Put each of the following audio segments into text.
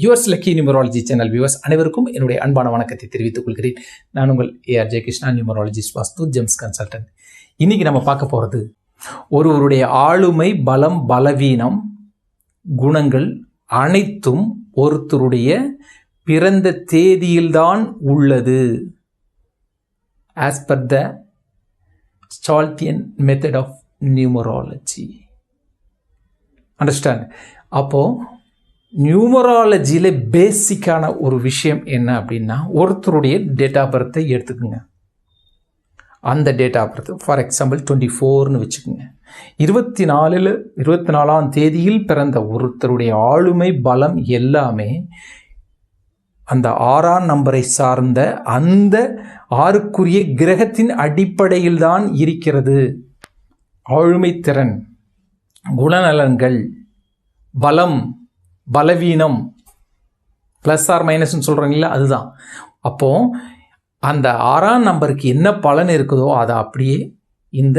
Yours lucky numerology channel viewers அனைவருக்கும் என்னுடைய அன்பான வணக்கத்தை தெரிவித்துக் கொள்கிறேன். நான் உங்கள் ஏஆர்ஜே கிருஷ்ணா, நியூமராலஜிஸ்ட், வாஸ்து ஜெம்ஸ் கன்சல்டன்ட். இன்னைக்கு நம்ம பார்க்க போகிறது ஒருவருடைய ஆளுமை, பலம், பலவீனம், குணங்கள் அனைத்தும் ஒருத்தருடைய பிறந்த தேதியில்தான் உள்ளது. As per the Chaldean method of numerology. Understand? அப்போது நியூமராலஜியில் பேசிக்கான ஒரு விஷயம் என்ன அப்படின்னா, ஒருத்தருடைய டேட் ஆஃப் பர்த்தை எடுத்துக்கோங்க. அந்த date of birth for example 24ன்னு வச்சுக்கோங்க. 24ஆம் தேதியில் பிறந்த ஒருத்தருடைய ஆளுமை, பலம் எல்லாமே அந்த 6ஆம் நம்பரை சார்ந்த அந்த 6க்குரிய கிரகத்தின் அடிப்படையில் தான் இருக்கிறது. ஆளுமை திறன், குணநலன்கள், பலம், பலவீனம், ப்ளஸ் ஆர் மைனஸ்ன்னு சொல்கிறாங்களா, அதுதான். அப்போது அந்த 6ஆம் நம்பருக்கு என்ன பலன் இருக்குதோ அதை அப்படியே இந்த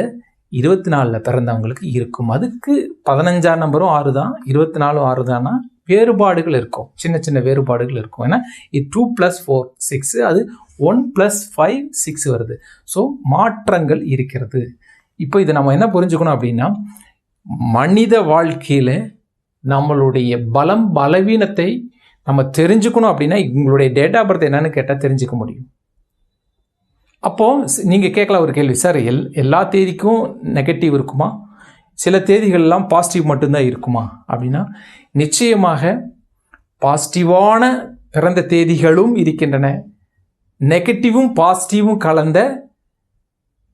24 பிறந்தவங்களுக்கு இருக்கும். அதுக்கு 15ஆம் நம்பரும் 6 தான், 24 6 தானா, வேறுபாடுகள் இருக்கும், சின்ன சின்ன வேறுபாடுகள் இருக்கும். ஏன்னா இது 2 + 4 6, அது 1 + 5 6 வருது. ஸோ மாற்றங்கள் இருக்கிறது. இப்போ இதை நம்ம என்ன புரிஞ்சுக்கணும் அப்படின்னா, மனித வாழ்க்கையில் நம்மளுடைய பலம், பலவீனத்தை நம்ம தெரிஞ்சுக்கணும் அப்படின்னா உங்களுடைய டேட் ஆஃப் பர்த் என்னன்னு கேட்டால் தெரிஞ்சுக்க முடியும். அப்போது நீங்கள் கேட்கலாம் ஒரு கேள்வி, சார் எல்லா தேதிக்கும் நெகட்டிவ் இருக்குமா, சில தேதிகள்லாம் பாசிட்டிவ் மட்டும்தான் இருக்குமா அப்படின்னா, நிச்சயமாக பாசிட்டிவான பிறந்த தேதிகளும் இருக்கின்றன, நெகட்டிவும் பாசிட்டிவும் கலந்த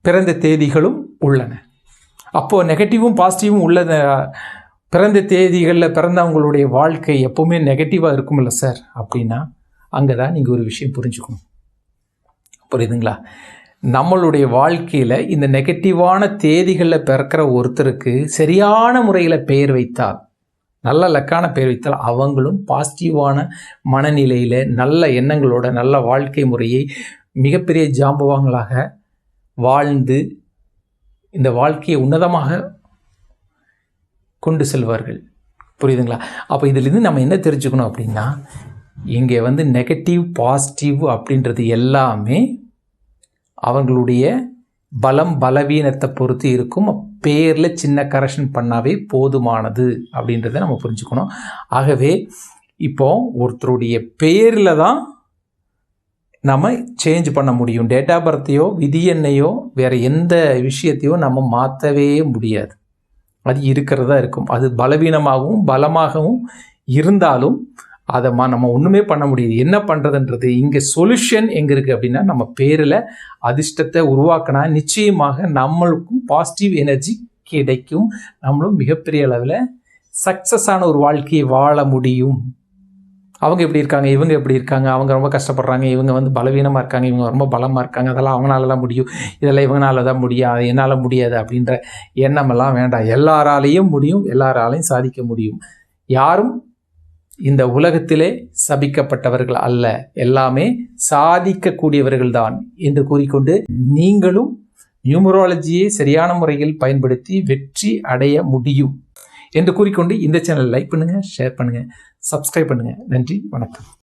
பிறந்த தேதிகளும் உள்ளன. அப்போது நெகட்டிவும் பாசிட்டிவும் உள்ள பிறந்த தேதிகளில் பிறந்தவங்களுடைய வாழ்க்கை எப்போவுமே நெகட்டிவாக இருக்குமில்ல சார் அப்படின்னா, அங்கே தான் நீங்கள் ஒரு விஷயம் புரிஞ்சுக்கணும். புரியுதுங்களா? நம்மளுடைய வாழ்க்கையில் இந்த நெகட்டிவான தேதிகளில் பிறக்கிற ஒருத்தருக்கு சரியான முறையில் பெயர் வைத்தால், நல்ல லக்கான பெயர் வைத்தால், அவங்களும் பாசிட்டிவான மனநிலையில் நல்ல எண்ணங்களோட நல்ல வாழ்க்கை முறையை மிகப்பெரிய ஜாம்பவான்களாக வாழ்ந்து இந்த வாழ்க்கையை உன்னதமாக கொண்டு செல்வார்கள். புரியுதுங்களா? அப்போ இதிலிருந்து நம்ம என்ன தெரிஞ்சுக்கணும் அப்படின்னா, இங்கே நெகட்டிவ் பாசிட்டிவ் அப்படின்றது எல்லாமே அவங்களுடைய பலம், பலவீனத்தை பொறுத்து இருக்கும். பேரில் சின்ன கரெக்ஷன் பண்ணாவே போதுமானது அப்படின்றத நம்ம புரிஞ்சுக்கணும். ஆகவே இப்போ ஒருத்தருடைய பேரில் தான் நம்ம சேஞ்ச் பண்ண முடியும். டேட் ஆஃப் பர்த்தையோ விதி எண்ணையோ வேறு எந்த விஷயத்தையோ நம்ம மாற்றவே முடியாது. அது இருக்கிறதா இருக்கும். அது பலவீனமாகவும் பலமாகவும் இருந்தாலும் அதை நம்ம ஒன்றுமே பண்ண முடியாது. என்ன பண்ணுறதுன்றது இங்கே சொல்யூஷன் எங்கே இருக்குது அப்படின்னா, நம்ம பேரில் அதிர்ஷ்டத்தை உருவாக்கினா நிச்சயமாக நம்மளுக்கும் பாசிட்டிவ் எனர்ஜி கிடைக்கும். நம்மளும் மிகப்பெரிய அளவில் சக்ஸஸான ஒரு வாழ்க்கையை வாழ முடியும். அவங்க எப்படி இருக்காங்க, இவங்க எப்படி இருக்காங்க, அவங்க ரொம்ப கஷ்டப்படுறாங்க, இவங்க பலவீனமாக இருக்காங்க, இவங்க ரொம்ப பலமாக இருக்காங்க, அதெல்லாம் அவங்களால தான் முடியும், இதெல்லாம் இவங்களால தான் முடியாது, என்னால் முடியாது அப்படின்ற எண்ணமெல்லாம் வேண்டாம். எல்லாராலையும் முடியும், எல்லாராலையும் சாதிக்க முடியும். யாரும் இந்த உலகத்திலே சபிக்கப்பட்டவர்கள் அல்ல, எல்லாமே சாதிக்கக்கூடியவர்கள் தான் என்று கூறிக்கொண்டு, நீங்களும் நியூமராலஜியை சரியான முறையில் பயன்படுத்தி வெற்றி அடைய முடியும் என்று கூறிக்கொண்டு இந்த சேனல் லைக் பண்ணுங்கள், ஷேர் பண்ணுங்கள், சப்ஸ்கிரைப் பண்ணுங்கள். நன்றி, வணக்கம்.